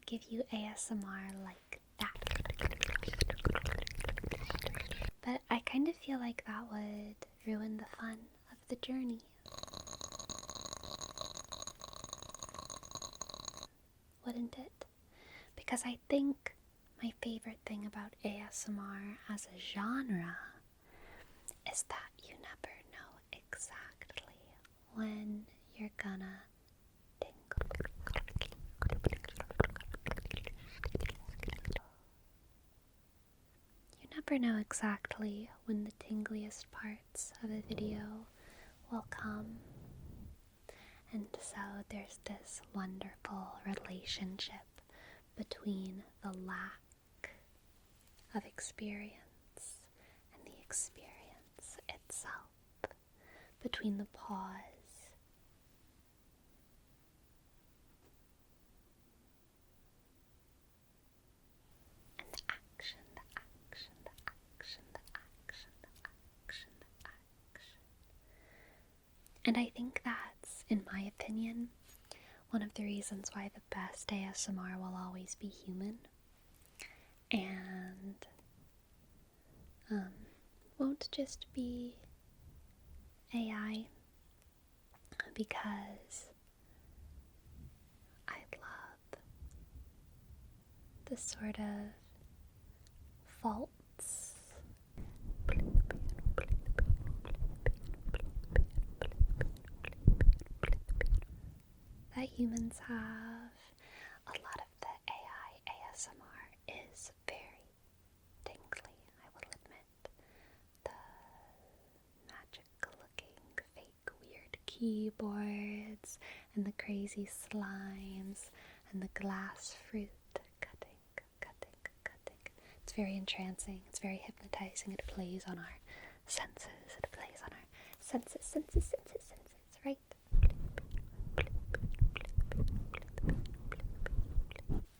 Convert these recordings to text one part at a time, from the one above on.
give you ASMR like that. But I kind of feel like that would ruin the fun of the journey. Wouldn't it? Because I think my favorite thing about ASMR as a genre is that you never know exactly when you're gonna tingle. You never know exactly when the tingliest parts of a video will come. And so there's this wonderful relationship between the lack of experience and the experience itself, between the pause and the action, the action, the action, the action, the action, the action. And I think that's, in my opinion, one of the reasons why the best ASMR will always be human and won't just be AI, because I love the sort of faults that humans have. A lot of the AI ASMR is very tingly, I will admit. The magical looking fake weird keyboards and the crazy slimes and the glass fruit cutting. It's very entrancing, it's very hypnotizing, it plays on our senses, senses, right?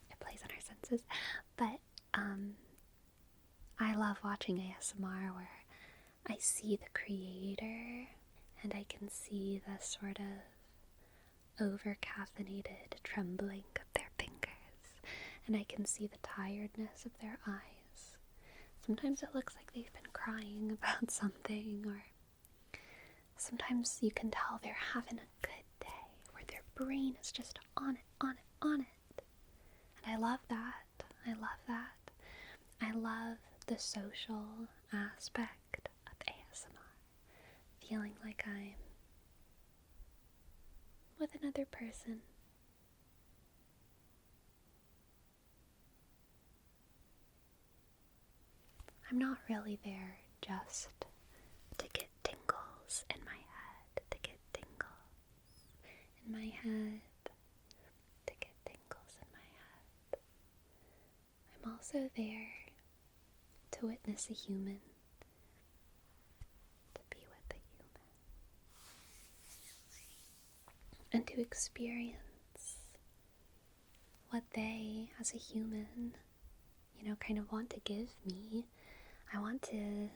It plays on our senses, but I love watching ASMR where I see the creator and I can see the sort of over-caffeinated trembling of their fingers, and I can see the tiredness of their eyes. Sometimes it looks like they've been crying about something, or sometimes you can tell they're having a good day, where their brain is just on it. And I love that. I love the social aspect of ASMR. Feeling like I'm with another person. I'm not really there just to get tingles in my head, to get tingles in my head, to get tingles in my head. I'm also there to witness a human, to be with a human, and to experience what they, as a human, kind of want to give me. I want to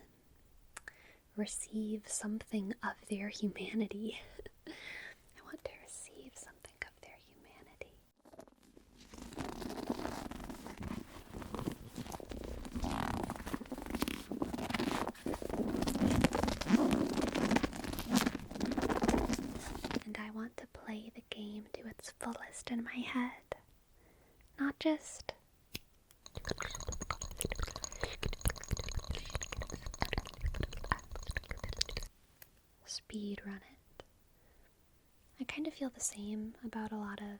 receive something of their humanity. I want to receive something of their humanity. And I want to play the game to its fullest in my head. Not just speedrun it. I kind of feel the same about a lot of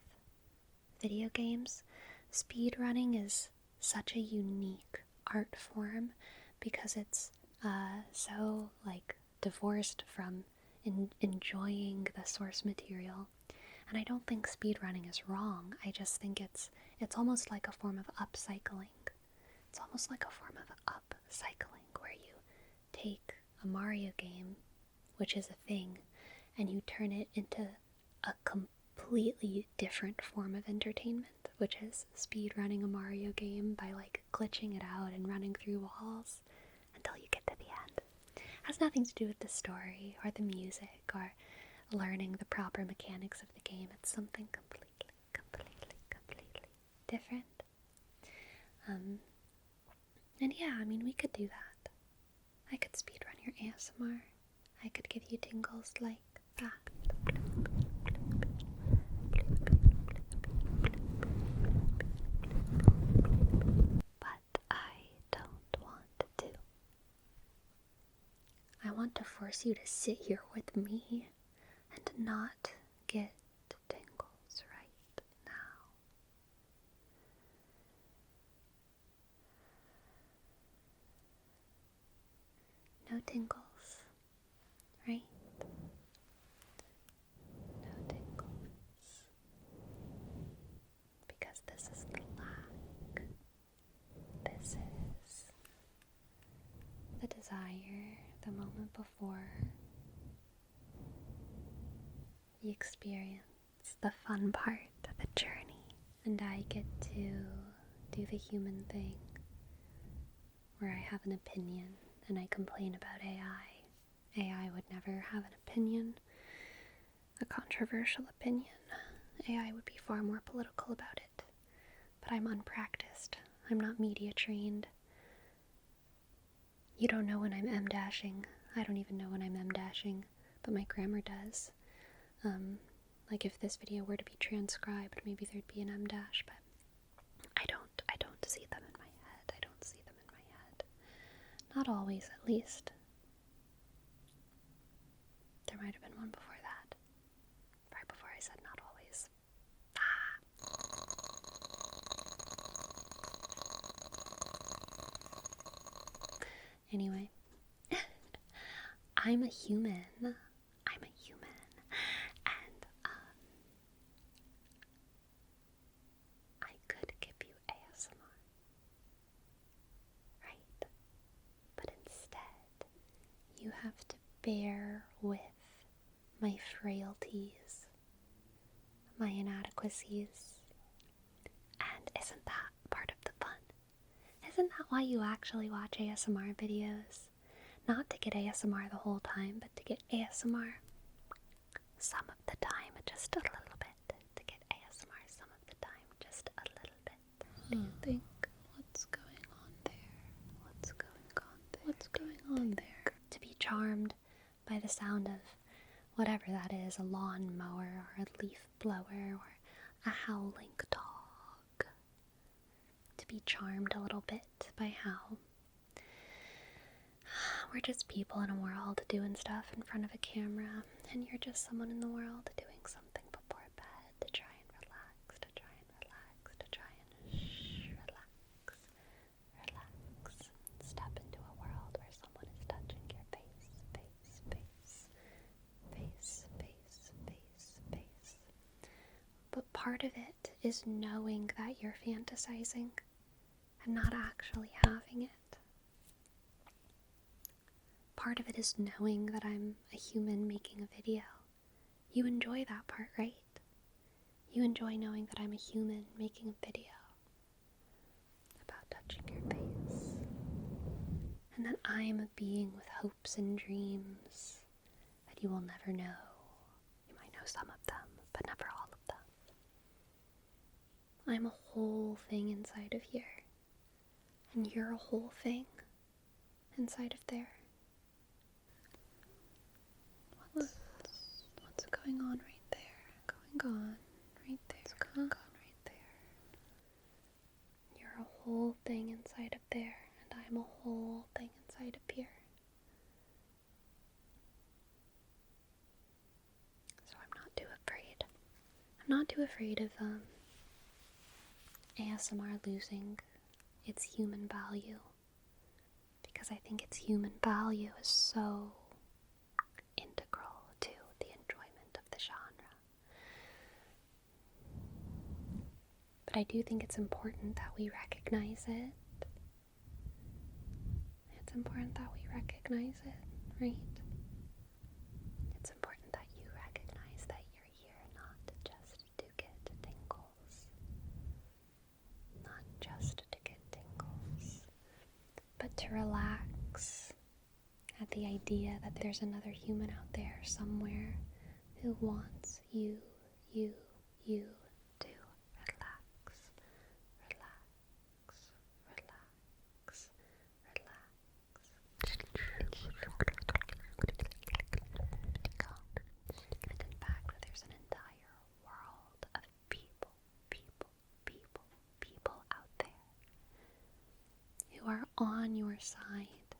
video games. Speedrunning is such a unique art form because it's so divorced from enjoying the source material. And I don't think speedrunning is wrong. I just think it's almost like a form of upcycling. It's almost like a form of upcycling where you take a Mario game, which is a thing, and you turn it into a completely different form of entertainment, which is speedrunning a Mario game by glitching it out and running through walls until you get to the end. It has nothing to do with the story or the music or learning the proper mechanics of the game. It's something completely different. And yeah, I mean, we could do that. I could speedrun your ASMR. I could give you tingles like that. But I don't want to. I want to force you to sit here with me and not get tingles right now. No tingles, right? No tingles. Because this is the lack. This is the desire, the moment before the experience, the fun part of the journey. And I get to do the human thing where I have an opinion and I complain about AI. AI would never have an opinion, a controversial opinion. AI would be far more political about it. But I'm unpracticed. I'm not media trained. You don't know when I'm em-dashing. I don't even know when I'm em-dashing, but my grammar does. Like if this video were to be transcribed, maybe there'd be an em-dash, but I don't see them in my head. I don't see them in my head. Not always, at least. There might have been one before that. Right before I said not always. Anyway, I'm a human. And I could give you ASMR, right? But instead, you have to bear with my frailties, my inadequacies. And isn't that part of the fun? Isn't that why you actually watch ASMR videos? Not to get ASMR the whole time, but to get ASMR some of the time, just a little bit. To get ASMR some of the time, just a little bit. Do you think? What's going on there? What's going on there? What's going on there? To be charmed by the sound of whatever that is, a lawnmower or a leaf blower or a howling dog. To be charmed a little bit by how we're just people in a world doing stuff in front of a camera, and you're just someone in the world doing something before bed to try and relax, to try and relax, to try and relax. Step into a world where someone is touching your face. But part of it is knowing that you're fantasizing and not actually having it. Part of it is knowing that I'm a human making a video. You enjoy that part, right? You enjoy knowing that I'm a human making a video about touching your face. And that I am a being with hopes and dreams that you will never know. You might know some of them, but never all of them. I'm a whole thing inside of here. And you're a whole thing inside of there. What's going on right there? Going on right there. What's going on right there? You're a whole thing inside of there, and I'm a whole thing inside of here. So I'm not too afraid. I'm not too afraid of ASMR losing its human value, because I think its human value is so integral to the enjoyment of the genre. But I do think it's important that we recognize it. It's important that we recognize it, right? It's important that you recognize that you're here not just to get tingles. Not just to get tingles, but to relax at the idea that there's another human out there somewhere who wants you to relax, on your side,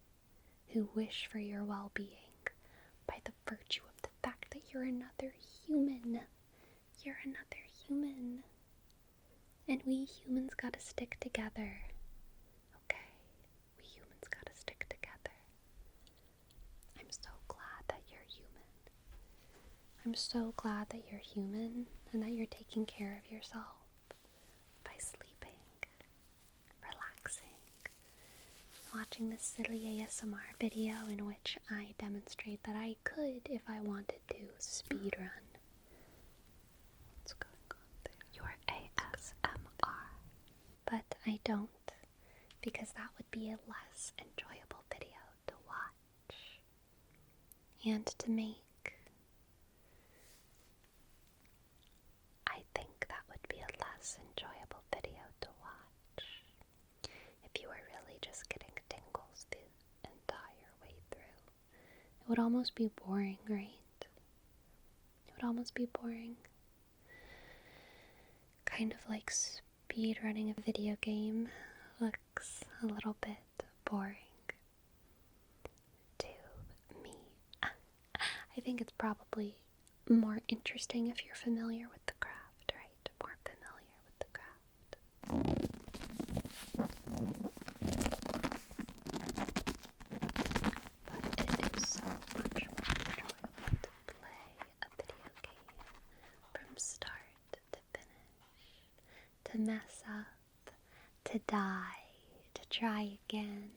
who wish for your well-being by the virtue of the fact that you're another human. You're another human. And we humans gotta stick together. Okay? We humans gotta stick together. I'm so glad that you're human. I'm so glad that you're human and that you're taking care of yourself by sleeping, relaxing, watching this silly ASMR video in which I demonstrate that I could, if I wanted to, speedrun. What's going on there? Your ASMR. But I don't, because that would be a less enjoyable video to watch and to make. I think that would be a less enjoyable video to watch if you were really just getting tingles the entire way through. It would almost be boring, right? It would almost be boring. Kind of like speedrunning a video game looks a little bit boring to me. I think it's probably more interesting if you're familiar with the craft, right? More familiar with the craft. But it is so much more enjoyable to play a video game from start to finish, to mess up, to die, to try again,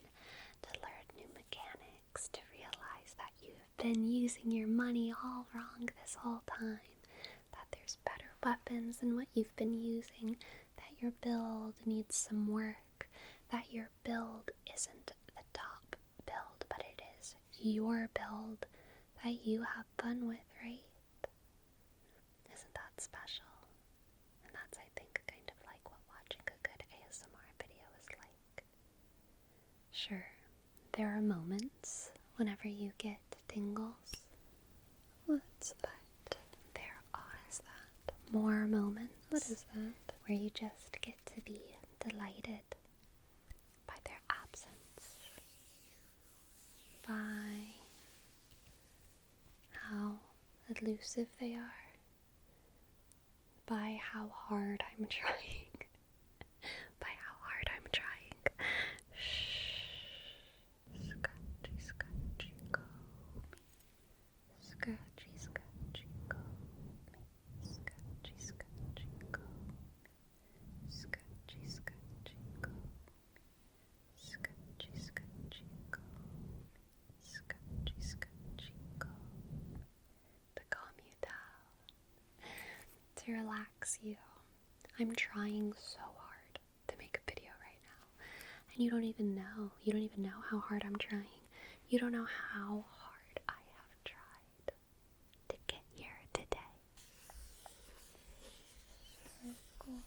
to learn new mechanics, to realize that you've been using your money all wrong this whole time, that there's better weapons than what you've been using, that your build needs some work, that your build isn't the top build, but it is your build that you have fun with, right? Isn't that special? And that's, I think, kind of like what watching a good ASMR video is like. Sure, there are moments whenever you get tingles. What's that? There is that. More moments. What is that? Where you just get to be delighted by their absence. By how elusive they are. By how hard I'm trying. By how hard I'm trying. Shh. Scratchy, scratchy, go. Scratchy, scratchy, go. Scratchy, scratchy, go. Scratchy, scratchy, go. Scratchy, scratchy, go. Scratchy, scratchy, go. To calm you down. To relax you. I'm trying so hard to make a video right now. And you don't even know how hard I'm trying. You don't know how hard I have tried to get here today. Cool.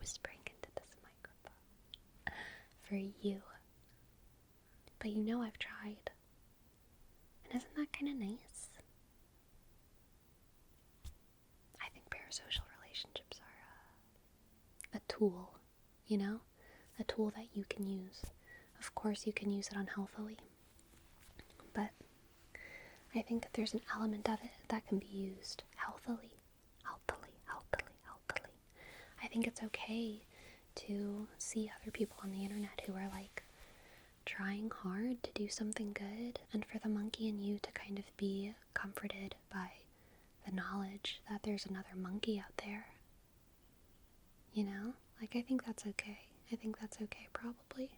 Whispering into this microphone for you. But you know I've tried. And isn't that kind of nice? I think parasocial relationships are a tool, you know? A tool that you can use. Of course you can use it unhealthily. But I think that there's an element of it that can be used healthily. I think it's okay to see other people on the internet who are like trying hard to do something good, and for the monkey in you to kind of be comforted by the knowledge that there's another monkey out there. You know? Like, I think that's okay. I think that's okay, probably.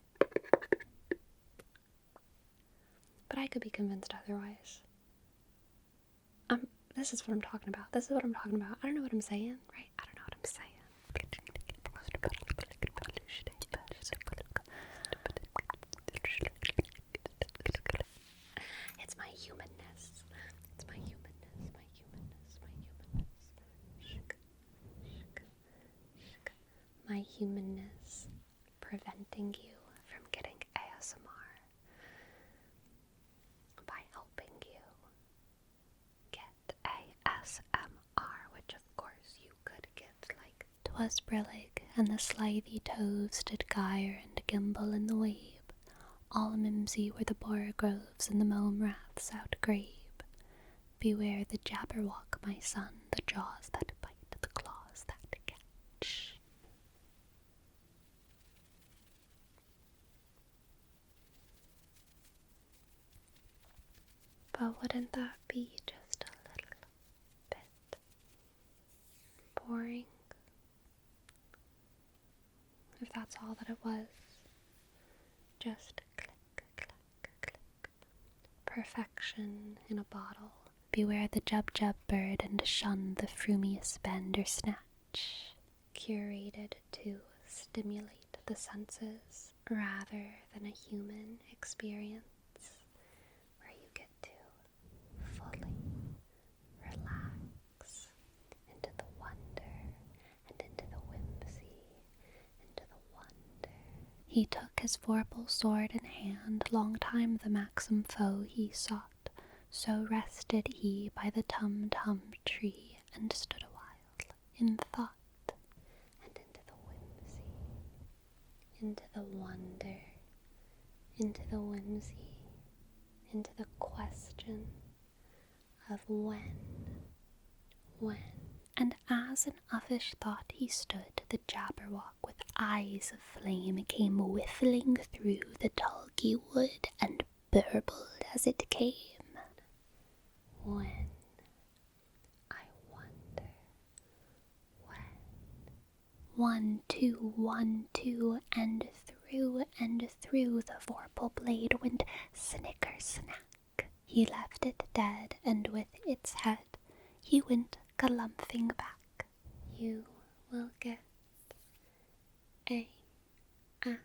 But I could be convinced otherwise. This is what I'm talking about. This is what I'm talking about. I don't know what I'm saying, right? I don't know what I'm saying. It's my humanness. It's my humanness, my humanness, my humanness. My humanness preventing you from getting ASMR by helping you get ASMR, which of course you could get like 'twas brillig, and the slithy toves did gyre and gimble in the wabe. All mimsy were the borogroves and the mome raths outgrabe. Beware the jabberwock, my son, the jaws that bite, the claws that catch. But wouldn't that be just a little bit boring if that's all that it was? Just click, click, click. Perfection in a bottle. Beware the jub-jub bird and shun the frumious bend or snatch. Curated to stimulate the senses rather than a human experience where you get to fully relax into the wonder and into the whimsy, into the wonder. He took his vorpal sword in hand, long time the maxim foe he sought. So rested he by the tum-tum tree, and stood awhile in thought, and into the whimsy, into the wonder, into the whimsy, into the question of when. And as in uffish thought he stood, the jabberwock with eyes of flame came whiffling through the tulgey wood, and burbled as it came. When, I wonder, when. 1, 2, 1, 2, and through the vorpal blade went snicker snack. He left it dead, and with its head he went galumphing back. You will get ASMR